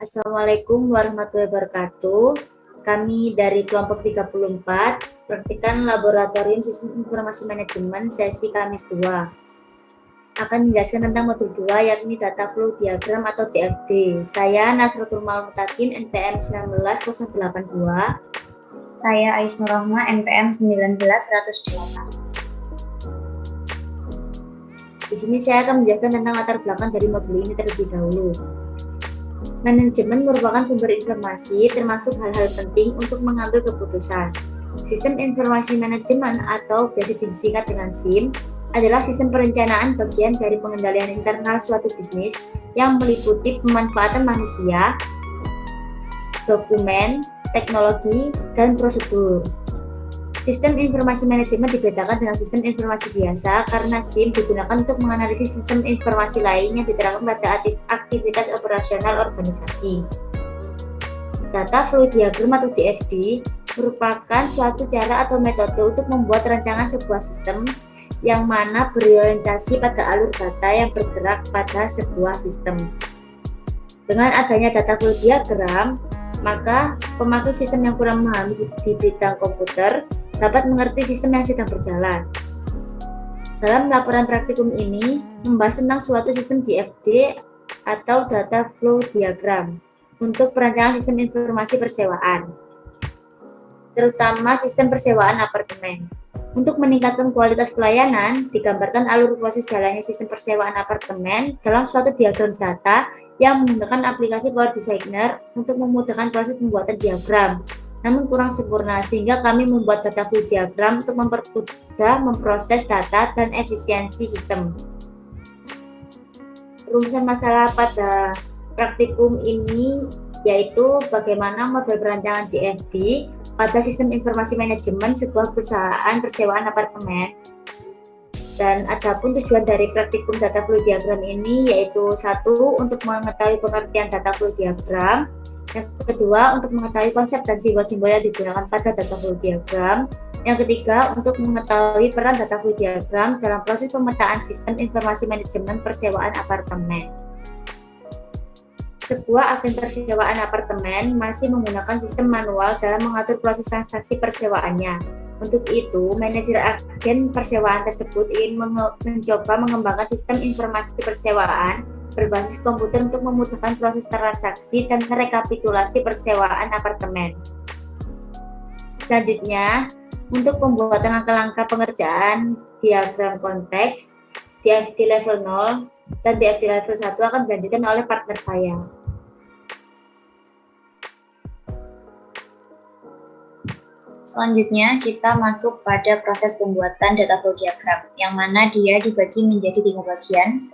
Assalamualaikum warahmatullahi wabarakatuh. Kami dari kelompok 34, praktikan Laboratorium Sistem Informasi Manajemen sesi Kamis 2. Akan menjelaskan tentang modul 2, yakni Data Flow Diagram atau DFD. Saya Nasratul Mutakin, NPM 19082. Saya Ais Nurrohma, NPM 19108. Di sini saya akan menjelaskan tentang latar belakang dari modul ini terlebih dahulu. Manajemen merupakan sumber informasi, termasuk hal-hal penting untuk mengambil keputusan. Sistem Informasi Manajemen atau biasa disingkat dengan SIM adalah sistem perencanaan bagian dari pengendalian internal suatu bisnis yang meliputi pemanfaatan manusia, dokumen, teknologi, dan prosedur. Sistem informasi manajemen dibedakan dengan sistem informasi biasa karena SIM digunakan untuk menganalisis sistem informasi lain yang diterapkan pada aktivitas operasional organisasi. Data Flow Diagram atau DFD merupakan suatu cara atau metode untuk membuat rancangan sebuah sistem yang mana berorientasi pada alur data yang bergerak pada sebuah sistem. Dengan adanya data flow diagram, maka pemakai sistem yang kurang memahami di bidang komputer dapat mengerti sistem yang sedang berjalan. Dalam laporan praktikum ini membahas tentang suatu sistem DFD atau Data Flow Diagram untuk perancangan sistem informasi persewaan, terutama sistem persewaan apartemen. Untuk meningkatkan kualitas pelayanan, digambarkan alur proses jalannya sistem persewaan apartemen dalam suatu diagram data yang menggunakan aplikasi Power Designer untuk memudahkan proses pembuatan diagram, namun kurang sempurna, sehingga kami membuat data flow diagram untuk mempermudah memproses data dan efisiensi sistem. Rumusan masalah pada praktikum ini yaitu bagaimana model perancangan DFD pada sistem informasi manajemen sebuah perusahaan persewaan apartemen. Dan adapun tujuan dari praktikum data flow diagram ini yaitu satu, untuk mengetahui pengertian data flow diagram. Yang kedua, untuk mengetahui konsep dan simbol-simbol yang digunakan pada data flow diagram. Yang ketiga, untuk mengetahui peran data flow diagram dalam proses pemetaan sistem informasi manajemen persewaan apartemen. Sebuah agen persewaan apartemen masih menggunakan sistem manual dalam mengatur proses transaksi persewaannya. Untuk itu, manajer agen persewaan tersebut ingin mencoba mengembangkan sistem informasi persewaan berbasis komputer untuk memudahkan proses transaksi dan rekapitulasi persewaan apartemen. Selanjutnya, untuk pembuatan langkah-langkah pengerjaan diagram konteks, DFD level 0 dan DFD level 1 akan dilanjutkan oleh partner saya. Selanjutnya, kita masuk pada proses pembuatan data flow diagram, yang mana dia dibagi menjadi 3 bagian.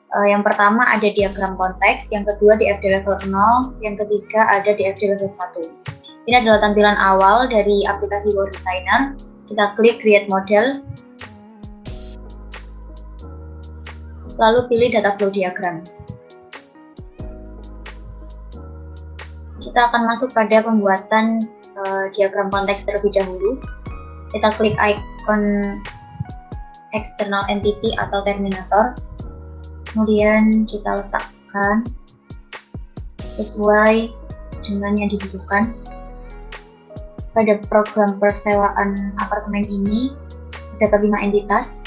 Yang pertama ada diagram konteks, yang kedua DFD level 0, yang ketiga ada DFD level 1. Ini adalah tampilan awal dari aplikasi Power Designer. Kita klik Create Model, lalu pilih Data Flow Diagram. Kita akan masuk pada pembuatan diagram konteks terlebih dahulu. Kita klik icon External Entity atau Terminator. Kemudian kita letakkan sesuai dengan yang dibutuhkan. Pada program persewaan apartemen ini terdapat 5 entitas.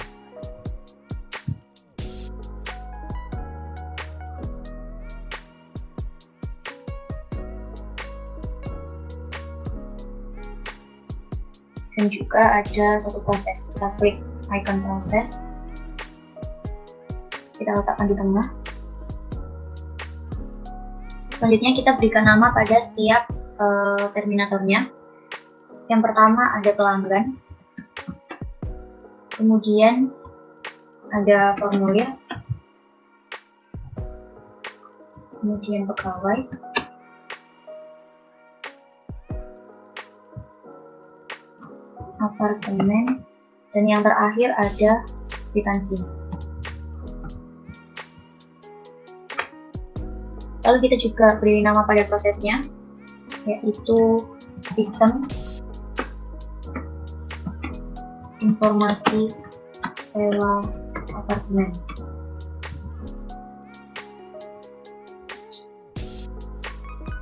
Dan juga ada satu proses. Kita klik icon proses. Kita letakkan di tengah. Selanjutnya kita berikan nama pada setiap terminatornya. Yang pertama ada pelanggan, kemudian ada formulir, kemudian pegawai, apartemen, dan yang terakhir ada kwitansi. Lalu kita juga beri nama pada prosesnya, yaitu sistem informasi sewa apartemen.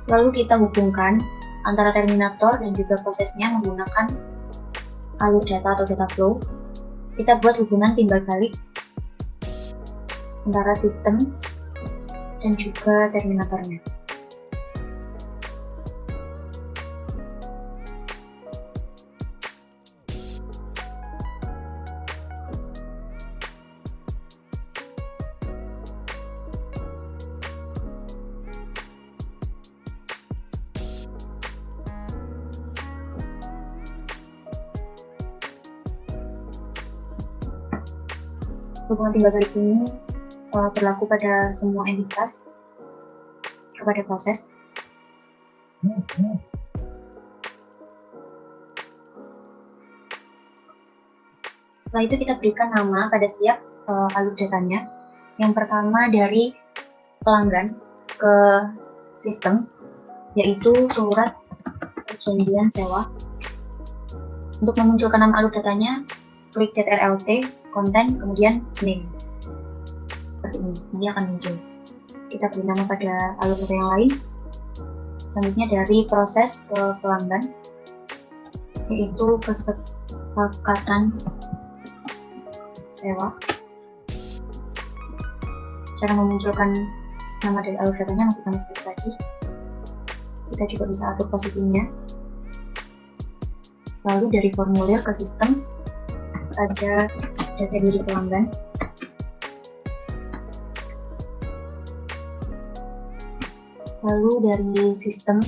Lalu kita hubungkan antara terminator dan juga prosesnya menggunakan alur data atau data flow. Kita buat hubungan timbal balik antara sistem dan juga terminatornya. Hubungan timbal balik ini berlaku pada semua entitas kepada proses. Setelah itu kita berikan nama pada setiap alur datanya. Yang pertama dari pelanggan ke sistem, yaitu surat perjanjian sewa. Untuk memunculkan nama alur datanya, klik CTRL-T, konten, kemudian name. Seperti ini, nanti akan muncul. Kita beri nama pada alur data yang lain. Selanjutnya dari proses ke pelanggan, yaitu kesepakatan sewa. Cara memunculkan nama dari alur datanya masih sama seperti tadi. Kita juga bisa atur posisinya. Lalu dari formulir ke sistem, ada data diri pelanggan. Lalu dari sistem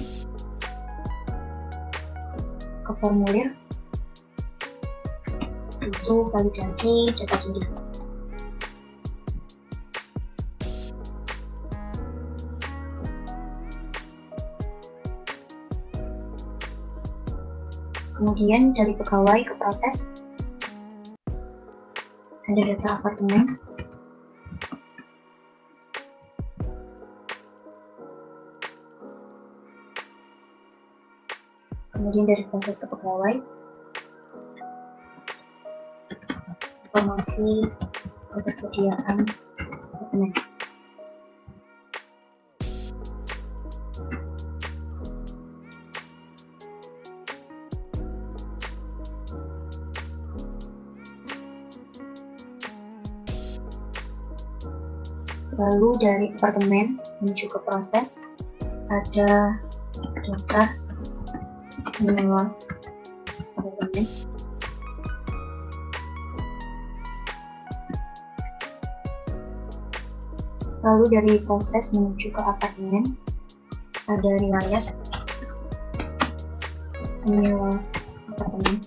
ke formulir, itu validasi data diri. Kemudian dari pegawai ke proses, ada data apartemen. Kemudian dari proses ke pegawai, informasi ketersediaan apartemen. Lalu dari apartemen menuju ke proses, ada data menyewa apartemen. Lalu dari proses menuju ke apartemen, ada riwayat menyewa apartemen.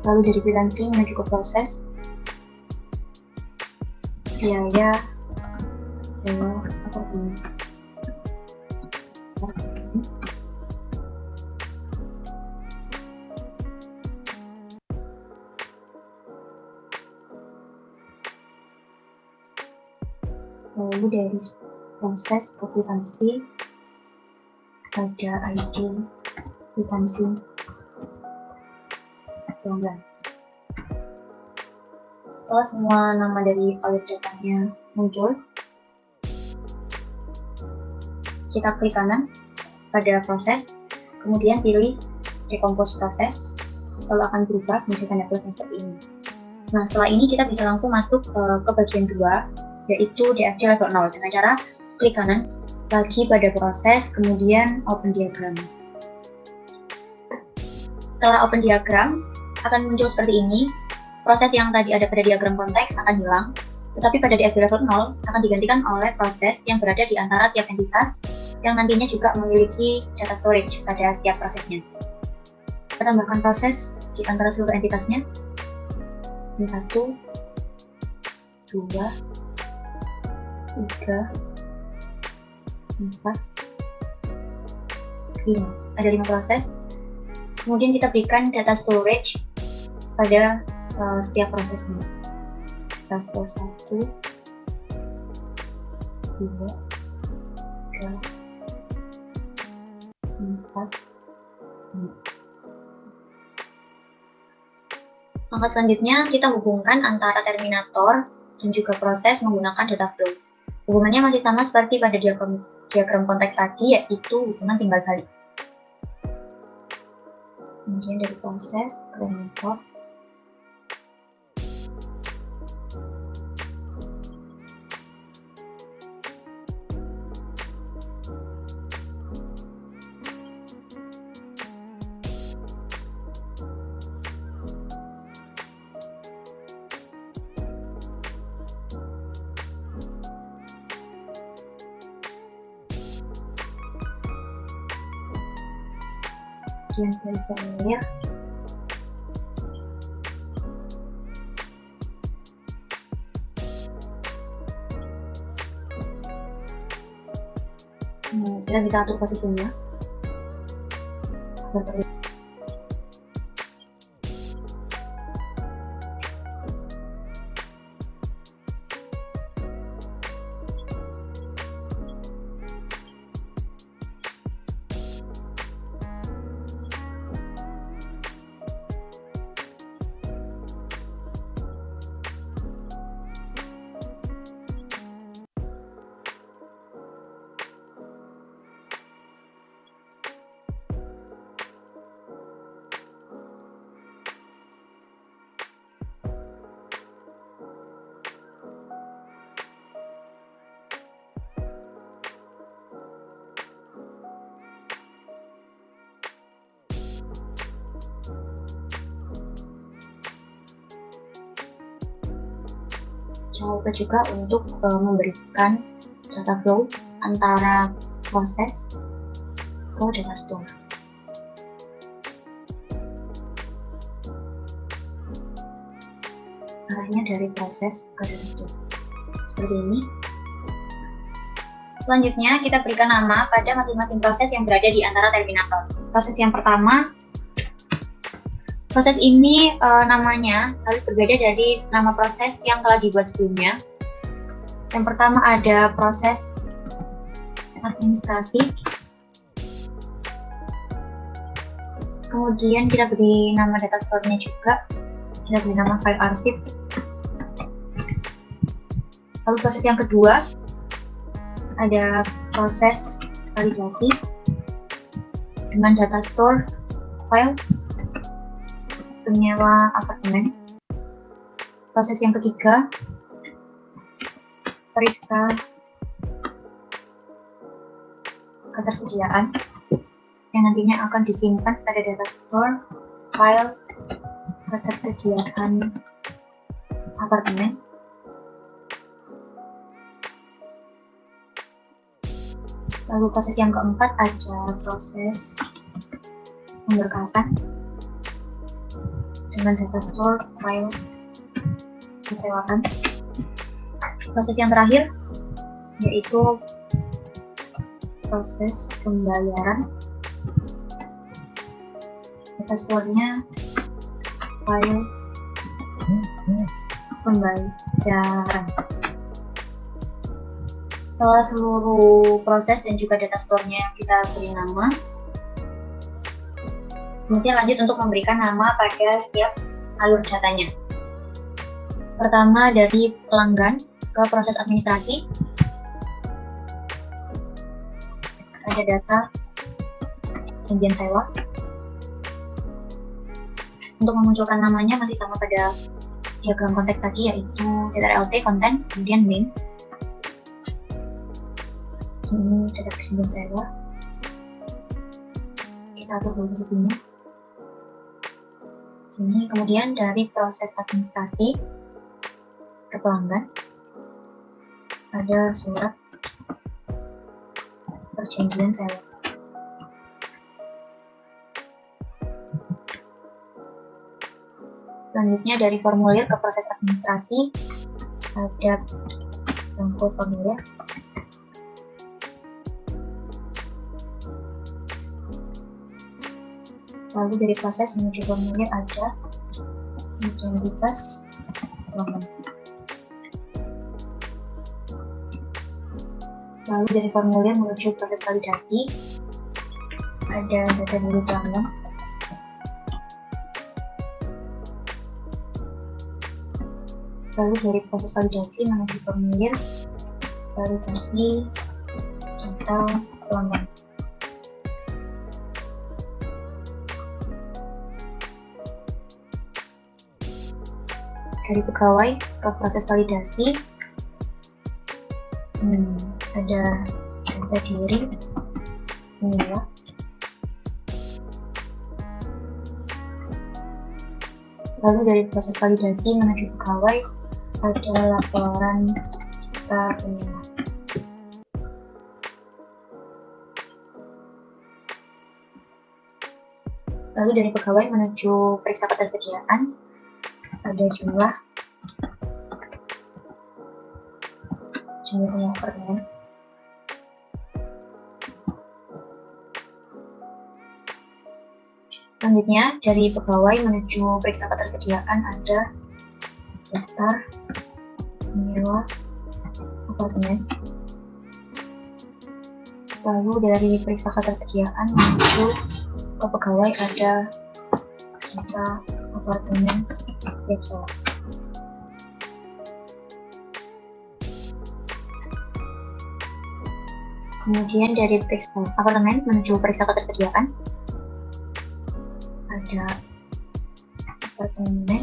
Lalu dari kwitansi menuju ke proses, biaya sewa apartemen. Lalu dari proses ke kwitansi, ada ID kwitansi pelanggan. Setelah semua nama dari alur datanya muncul, kita klik kanan pada proses, kemudian pilih decompose proses, lalu akan berubah menjadi tanda plus seperti ini. Nah, setelah ini kita bisa langsung masuk ke bagian 2, yaitu DFG level 0 dengan cara klik kanan lagi pada proses, kemudian open diagram. Setelah open diagram, akan muncul seperti ini. Proses yang tadi ada pada diagram konteks akan hilang, tetapi pada DFG level 0 akan digantikan oleh proses yang berada di antara tiap entitas yang nantinya juga memiliki data storage pada setiap prosesnya. Kita tambahkan proses di antara seluruh entitasnya. Ini 1, 2, 3, 4, 5. Ada 5 proses. Kemudian kita berikan data storage pada setiap prosesnya. Kita store 1, 2, 3, 4, 5. Langkah selanjutnya kita hubungkan antara terminator dan juga proses menggunakan data flow. Hubungannya masih sama seperti pada diagram konteks tadi, yaitu hubungan timbal balik. Kemudian dari proses ke terminator. Kemudian dari formulir kita bisa atur posisinya. Jangan lupa juga untuk memberikan data flow antara proses ke data store. Arahnya dari proses ke data store seperti ini. Selanjutnya kita berikan nama pada masing-masing proses yang berada di antara terminator. Proses yang pertama, proses ini namanya harus berbeda dari nama proses yang telah dibuat sebelumnya. Yang pertama ada proses administrasi. Kemudian kita beri nama data store-nya juga. Kita beri nama file arsip. Lalu proses yang kedua ada proses validasi dengan data store file penyewa apartemen. Proses yang ketiga, periksa ketersediaan yang nantinya akan disimpan pada data store file ketersediaan apartemen. Lalu proses yang keempat ada proses pemberkasan dengan data store file disewakan. Proses yang terakhir yaitu proses pembayaran. Data store-nya file pembayaran. Setelah seluruh proses dan juga data store-nya kita beri nama, kemudian lanjut untuk memberikan nama pada setiap alur datanya. Pertama dari pelanggan ke proses administrasi, ada data janjian sewa. Untuk memunculkan namanya masih sama pada diagram konteks tadi, yaitu CTRL-T konten, kemudian name. Ini data janjian sewa. Kita atur dulu posisinya. Sini kemudian dari proses administrasi ke pelanggan ada surat perjanjian sewa. Selanjutnya dari formulir ke proses administrasi ada bangku formulir. Lalu dari proses menuju formulir ada identitas pelanggan. Lalu dari formulir menuju proses validasi ada data diri pelanggan. Lalu dari proses validasi menuju formulir validasi data pelanggan. Dari pegawai ke proses validasi, ada data diri, ini ya. Lalu dari proses validasi menuju pegawai ada laporan data penerima. Lalu dari pegawai menuju periksa ketersediaan ada jumlah apartemen. Selanjutnya dari pegawai menuju periksa ketersediaan ada daftar menyewa apartemen. Lalu dari periksa ketersediaan menuju ke pegawai ada data apartemen siap sewa. Kemudian dari periksa apartemen menuju periksa ketersediaan ada apartemen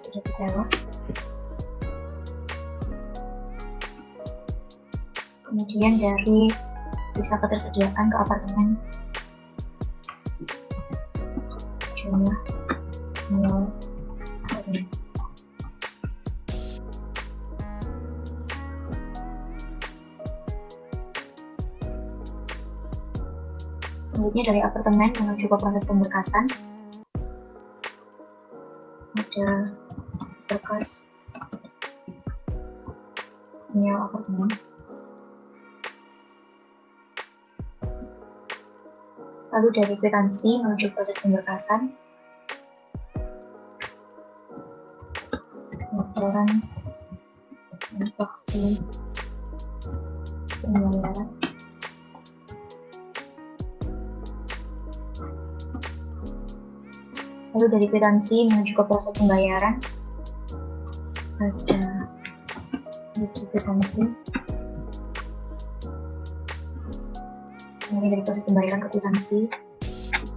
sudah disewa. Kemudian dari periksa ketersediaan ke apartemen jumlah 0 apartemen. Selanjutnya dari apartemen menuju ke proses pemberkasan ada berkas menyewa apartemen. Lalu dari kwitansi menuju proses pemberkasan laporan transaksi pembayaran. Lalu dari kwitansi menuju ke proses pembayaran ada kwitansi. Kemudian dari proses pembayaran ke kwitansi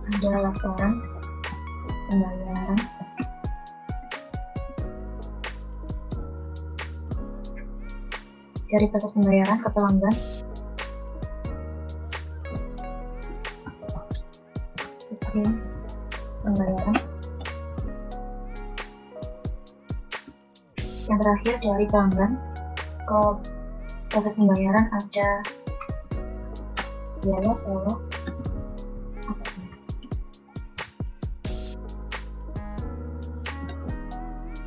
ada laporan pembayaran. Dari proses pembayaran ke pelanggan pembayaran. Yang terakhir dari pelanggan ke proses pembayaran ada biaya sewa apartemen.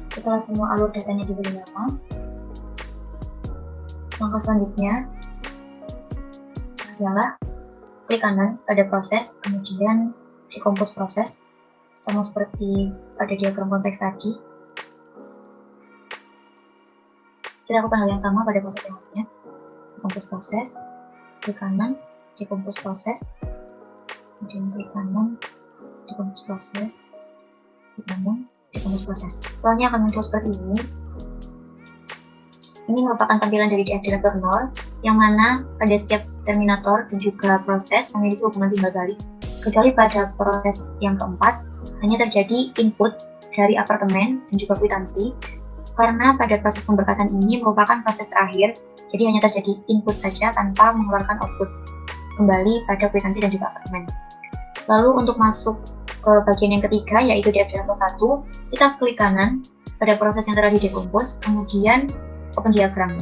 Setelah semua alur datanya diberi nama, langkah selanjutnya adalah klik kanan pada proses, kemudian decompose proses, sama seperti pada diagram konteks tadi. Kita lakukan hal yang sama pada proses yang lainnya. Decompose proses, klik kanan, decompose proses, kemudian klik kanan, decompose proses, klik kanan, decompose proses. Soalnya akan muncul seperti ini. Ini merupakan tampilan dari DFD level 0, yang mana pada setiap terminator dan juga proses memiliki hubungan timbal balik. Kecuali pada proses yang keempat, hanya terjadi input dari apartemen dan juga kwitansi, karena pada proses pemberkasan ini merupakan proses terakhir, jadi hanya terjadi input saja tanpa mengeluarkan output kembali pada kwitansi dan juga apartemen. Lalu untuk masuk ke bagian yang ketiga, yaitu DFD level 1, kita klik kanan pada proses yang telah didecompose, kemudian open diagram.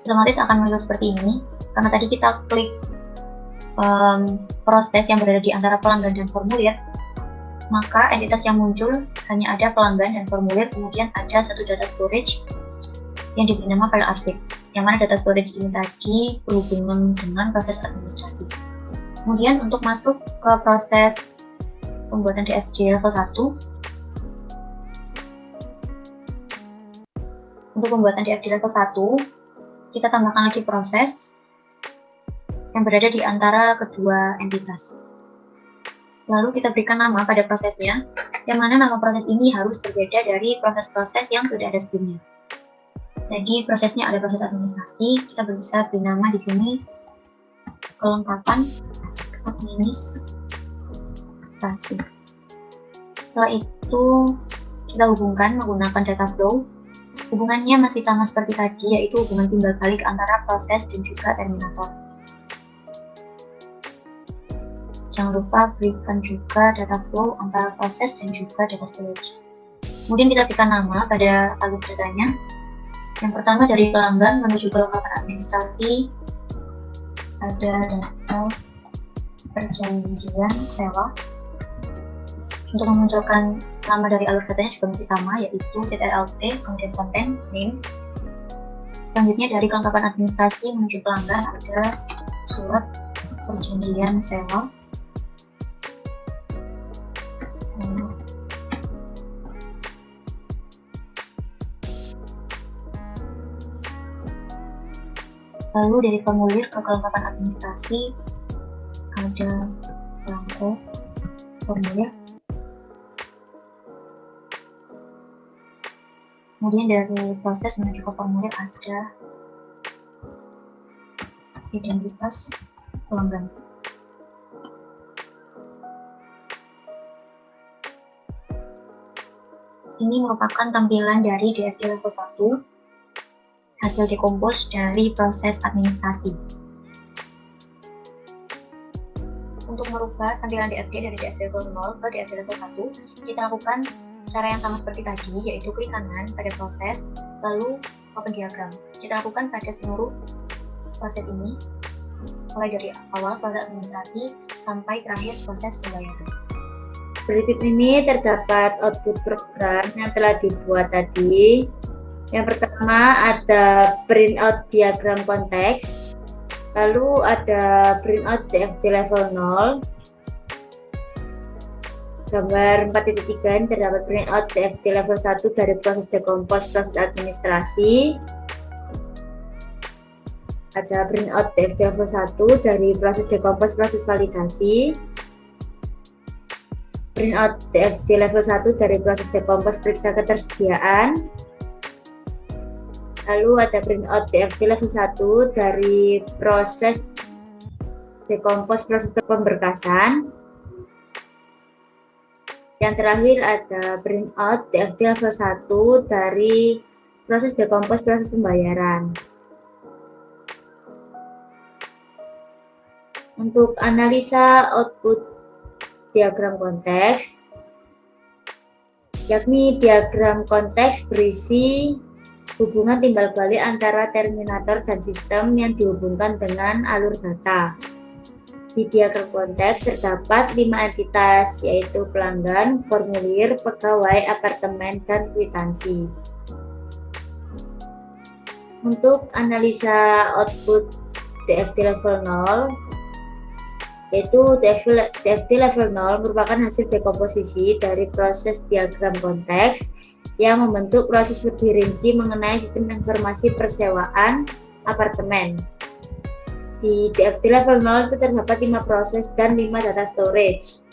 Otomatis akan muncul seperti ini, karena tadi kita klik proses yang berada di antara pelanggan dan formulir, maka entitas yang muncul hanya ada pelanggan dan formulir, kemudian ada satu data storage yang diberi nama file arsip, yang mana data storage ini tadi berhubungan dengan proses administrasi. Kemudian untuk masuk ke proses pembuatan DFG level 1, untuk pembuatan DFG level 1, kita tambahkan lagi proses yang berada di antara kedua entitas. Lalu kita berikan nama pada prosesnya, yang mana nama proses ini harus berbeda dari proses-proses yang sudah ada sebelumnya. Jadi prosesnya ada proses administrasi, kita bisa beri nama di sini kelengkapan administrasi. Setelah itu kita hubungkan menggunakan data flow. Hubungannya masih sama seperti tadi, yaitu hubungan timbal balik antara proses dan juga terminator. Jangan lupa berikan juga data flow antara proses dan juga data storage. Kemudian kita berikan nama pada alur datanya. Yang pertama dari pelanggan menuju kelengkapan administrasi, ada data perjanjian sewa. Untuk memunculkan nama dari alur datanya juga masih sama, yaitu ZRLT, kemudian konten, name. Selanjutnya dari kelengkapan administrasi menuju pelanggan ada surat perjanjian sewa. Lalu dari formulir ke kelengkapan administrasi ada belangko formulir. Kemudian dari proses menuju ke formulir ada identitas pelanggan. Ini merupakan tampilan dari DFG level 1, hasil dekompos dari proses administrasi. Untuk merubah tampilan DFG dari DFG level 0 ke DFG level 1, kita lakukan cara yang sama seperti tadi, yaitu klik kanan pada proses, lalu open diagram. Kita lakukan pada seluruh proses ini, mulai dari awal proses administrasi sampai terakhir proses pembayaran. Berikut ini terdapat output program yang telah dibuat tadi. Yang pertama ada printout diagram konteks, lalu ada printout DFG level 0, gambar 4.3 ini terdapat printout DFG level 1 dari proses dekompos proses administrasi, ada printout DFG level 1 dari proses dekompos proses validasi, printout DFG level 1 dari proses dekompos periksa ketersediaan. Lalu ada printout DFG level 1 dari proses dekompos proses pemberkasan. Yang terakhir ada printout DFG level 1 dari proses dekompos proses pembayaran. Untuk analisa output diagram konteks, yakni diagram konteks berisi hubungan timbal balik antara terminator dan sistem yang dihubungkan dengan alur data. Di diagram konteks terdapat 5 entitas, yaitu pelanggan, formulir, pegawai, apartemen, dan kwitansi. Untuk analisa output DFG level 0, yaitu DFG level 0 merupakan hasil dekomposisi dari proses diagram konteks yang membentuk proses lebih rinci mengenai sistem informasi persewaan apartemen. Di DFG level 0 itu terdapat 5 proses dan 5 data storage,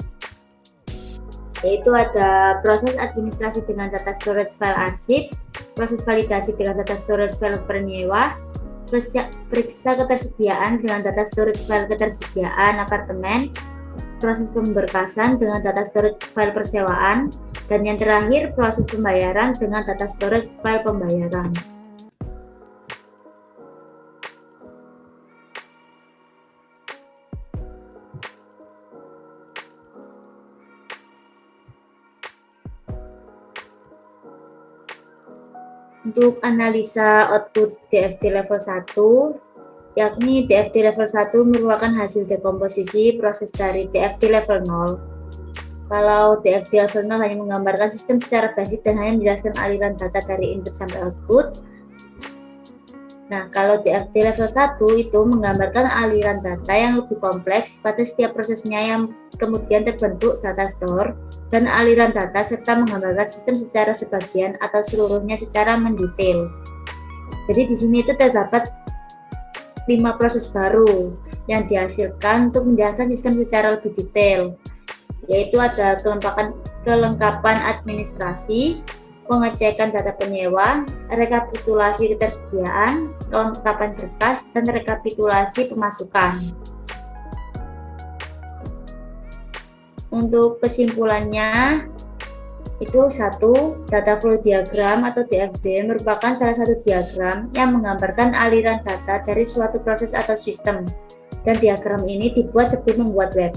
yaitu ada proses administrasi dengan data storage file arsip, proses validasi dengan data storage file penyewa, periksa ketersediaan dengan data storage file ketersediaan apartemen, proses pemberkasan dengan data storage file persewaan, dan yang terakhir proses pembayaran dengan data storage file pembayaran. Untuk analisa output DFG level 1, yakni DFG level 1 merupakan hasil dekomposisi proses dari DFG level 0. Kalau DFG level 0 hanya menggambarkan sistem secara basic dan hanya menjelaskan aliran data dari input sampai output. Nah, kalau DFG level 1 itu menggambarkan aliran data yang lebih kompleks pada setiap prosesnya yang kemudian terbentuk data store dan aliran data serta menggambarkan sistem secara sebagian atau seluruhnya secara mendetail. Jadi di sini itu terdapat 5 proses baru yang dihasilkan untuk menjelaskan sistem secara lebih detail. yaitu ada kelengkapan administrasi, pengecekan data penyewa, rekapitulasi ketersediaan, kelengkapan berkas, dan rekapitulasi pemasukan. Untuk kesimpulannya, itu satu, data flow diagram atau DFD merupakan salah satu diagram yang menggambarkan aliran data dari suatu proses atau sistem, dan diagram ini dibuat sebelum membuat web.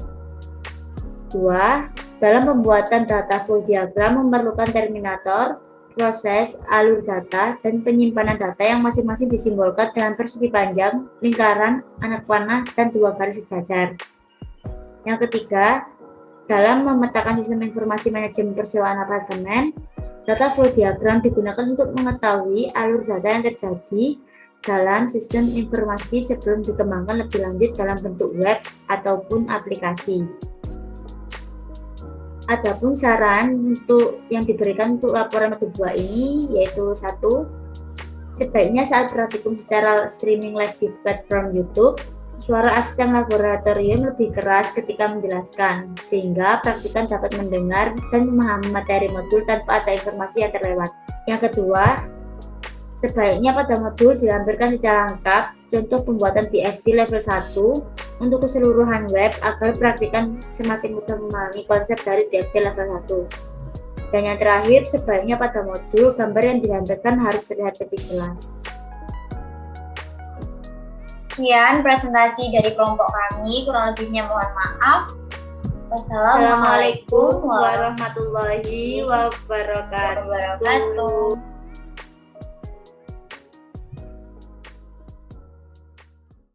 Dua, dalam pembuatan data flow diagram memerlukan terminator, proses, alur data, dan penyimpanan data yang masing-masing disimbolkan dengan persegi panjang, lingkaran, anak panah, dan dua garis sejajar. Yang ketiga, dalam memetakan sistem informasi manajemen persewaan apartemen, data flow diagram digunakan untuk mengetahui alur data yang terjadi dalam sistem informasi sebelum dikembangkan lebih lanjut dalam bentuk web ataupun aplikasi. Adapun saran yang diberikan untuk laporan mode 2 ini yaitu satu, sebaiknya saat praktikum secara streaming live di platform YouTube, suara asisten laboratorium lebih keras ketika menjelaskan, sehingga praktikan dapat mendengar dan memahami materi modul tanpa ada informasi yang terlewat. Yang kedua, sebaiknya pada modul dilampirkan secara lengkap contoh pembuatan DFD level 1 untuk keseluruhan web agar praktikan semakin mudah memahami konsep dari DFD level 1. Dan yang terakhir, sebaiknya pada modul gambar yang dilampirkan harus terlihat lebih jelas. Sekian presentasi dari kelompok kami, kurang lebihnya mohon maaf. Wassalamualaikum warahmatullahi wabarakatuh.